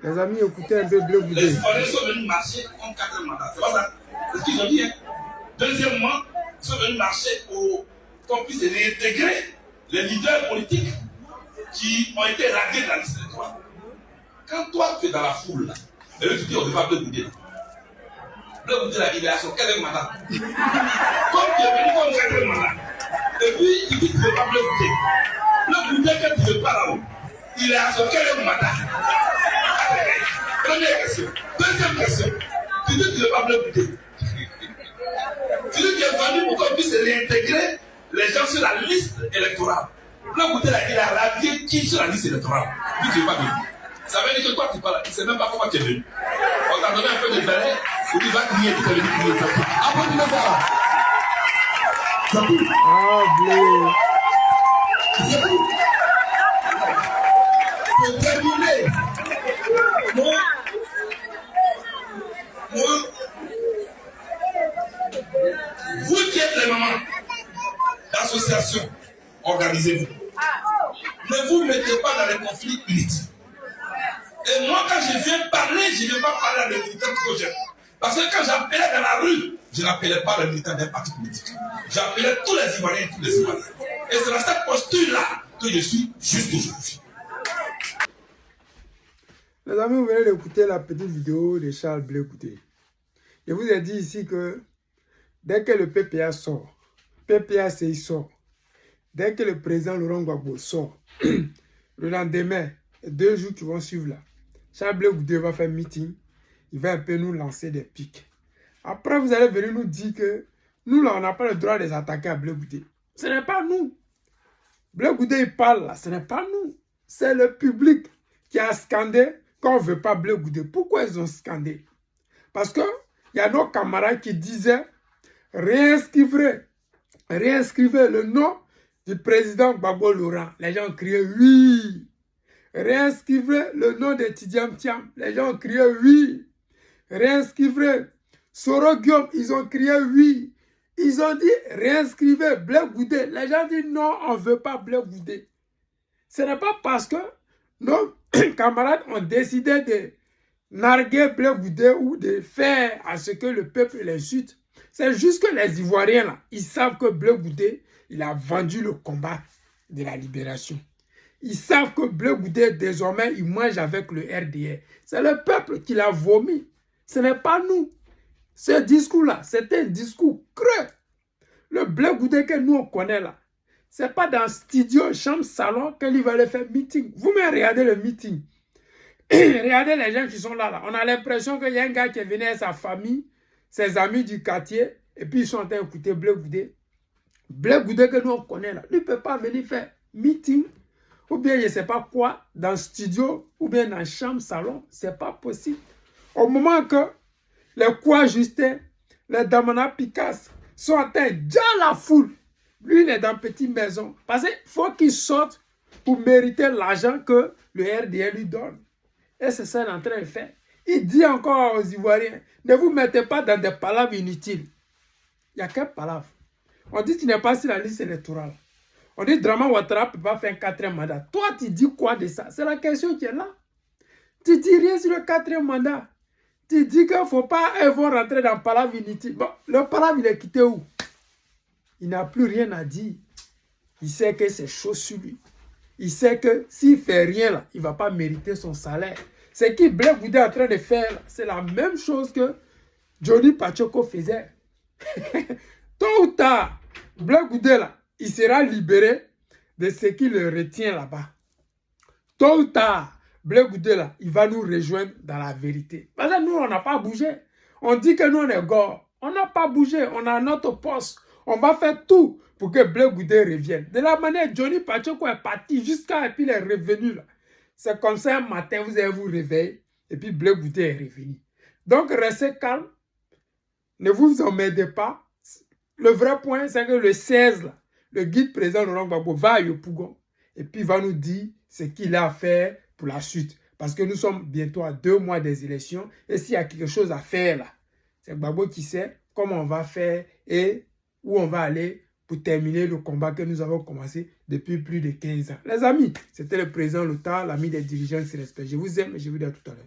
Les amis, écoutez un peu Bleu Goudé. Les Ivoiriens sont venus marcher en 4 mandats. C'est pas ça? C'est ce qu'ils ont dit. Hein? Deuxièmement, ils sont venus marcher pour qu'on puisse réintégrer les leaders politiques qui ont été ragués dans liste électorale. Quand toi, tu es dans la foule, là, et là, tu dis, on ne veut pas Bleu Goudé. Bleu Goudé, là, il est à son 4e mandat. Comme tu es venu comme 4e mandat, et puis il dit, tu ne veux pas Bleu Goudé. Bleu Goudé, quand tu ne veux pas là-haut, il est à son 4e mandat. Première question. Deuxième question. Tu dis que tu ne veux pas Bleu Goudé. Tu dis que tu es venu pour qu'on puisse réintégrer les gens sur la liste électorale. Bleu Goudé, là, il a radié qui sur la liste électorale. Tu ne veux pas venu. Ça veut dire que toi, tu parles. Il ne sait même pas comment tu es venu. On t'a donné un peu de béret. Tu vas crier, tu t'es venu crier. Après, tu veux faire. Ça pousse. Ah, Bleu. Ça pousse. Pour terminer, moi, vous qui êtes les mamans d'associations, organisez-vous. Ne vous mettez pas dans les conflits inutiles. Et moi, quand je viens parler, je ne vais pas parler à des militants trop jeunes. Parce que quand j'appelais dans la rue, je n'appelais pas les militants d'un parti politique. J'appelais tous les Ivoiriens et tous les Ivoiriens. Et c'est dans cette posture-là que je suis juste aujourd'hui. Les amis, vous venez d'écouter la petite vidéo de Charles Bleu Goudé. Je vous ai dit ici que dès que le PPA sort, PPACI sort, dès que le président Laurent Gbagbo sort, le lendemain, 2 jours qui vont suivre là, Charles Bleu Goudé va faire un meeting, il va un peu nous lancer des pics. Après, vous allez venir nous dire que nous là, on n'a pas le droit de les attaquer à Bleu Goudé. Ce n'est pas nous. Bleu Goudé, il parle là, ce n'est pas nous. C'est le public qui a scandé qu'on ne veut pas Bleu Goudé. Pourquoi ils ont scandé? Parce qu'il y a nos camarades qui disaient réinscrivez le nom du président Gbagbo Laurent. Les gens criaient oui. Réinscrivez le nom de Tidiam Thiam. Les gens criaient oui. Réinscrivez Soro Guillaume. Ils ont crié oui. Ils ont dit réinscrivez Bleu Goudé. Les gens disent non, on ne veut pas Bleu Goudé. Ce n'est pas parce que nos camarades ont décidé de narguer Bleu Goudé ou de faire à ce que le peuple l'insulte. C'est juste que les Ivoiriens, là, ils savent que Bleu Goudé, il a vendu le combat de la libération. Ils savent que Bleu Goudé, désormais, il mange avec le RDR. C'est le peuple qui l'a vomi. Ce n'est pas nous. Ce discours-là, c'est un discours creux. Le Bleu Goudé que nous, on connaît là, ce n'est pas dans studio, chambre, salon qu'il va aller faire meeting. Vous-même, regardez le meeting. Regardez les gens qui sont là. On a l'impression qu'il y a un gars qui est venu avec sa famille, ses amis du quartier, et puis ils sont en train d'écouter Bleu Goudé. Bleu Goudé que nous, on connaît là. Lui ne peut pas venir faire meeting, ou bien je ne sais pas quoi, dans le studio, ou bien dans la chambre, salon. Ce n'est pas possible. Au moment que les Quoi Justin, les Damana Picasso sont en train de la foule, lui, il est dans une petite maison. Parce qu'il faut qu'il sorte pour mériter l'argent que le RDR lui donne. Et c'est ça qu'il est en train de faire. Il dit encore aux Ivoiriens, ne vous mettez pas dans des palabres inutiles. Il n'y a qu'un palabre. On dit que tu n'es pas sur la liste électorale. On dit que Draman Ouattara ne peut pas faire un 4e mandat. Toi, tu dis quoi de ça? C'est la question qui est là. Tu dis rien sur le 4e mandat. Tu dis qu'il ne faut pas rentrer dans le palabre inutile. Bon, le palabre, il est quitté où? Il n'a plus rien à dire. Il sait que c'est chaud sur lui. Il sait que s'il ne fait rien, là, il ne va pas mériter son salaire. Ce que Bleu Goudé est en train de faire, c'est la même chose que Johnny Pachoko faisait. Tôt ou tard, Bleu Goudé, là, il sera libéré de ce qui le retient là-bas. Tôt ou tard, Bleu Goudé, là, il va nous rejoindre dans la vérité. Parce que nous, on n'a pas bougé. On dit que nous, on est gore. On n'a pas bougé. On a notre poste. On va faire tout pour que Bleu Goudé revienne. De la manière, Johnny Pachoko est parti jusqu'à et puis il est revenu là. C'est comme ça, un matin, vous allez vous réveiller et puis Bleu Goudé est revenu. Donc, restez calme. Ne vous emmerdez pas. Le vrai point, c'est que le 16, là, le guide président Laurent Gbagbo va à Yopougon et puis il va nous dire ce qu'il a à faire pour la suite. Parce que nous sommes bientôt à 2 mois des élections et s'il y a quelque chose à faire là, c'est Gbagbo qui sait comment on va faire et où on va aller pour terminer le combat que nous avons commencé depuis plus de 15 ans. Les amis, c'était le président Lothar, l'ami des dirigeants qui se respectent. Je vous aime et je vous dis à tout à l'heure.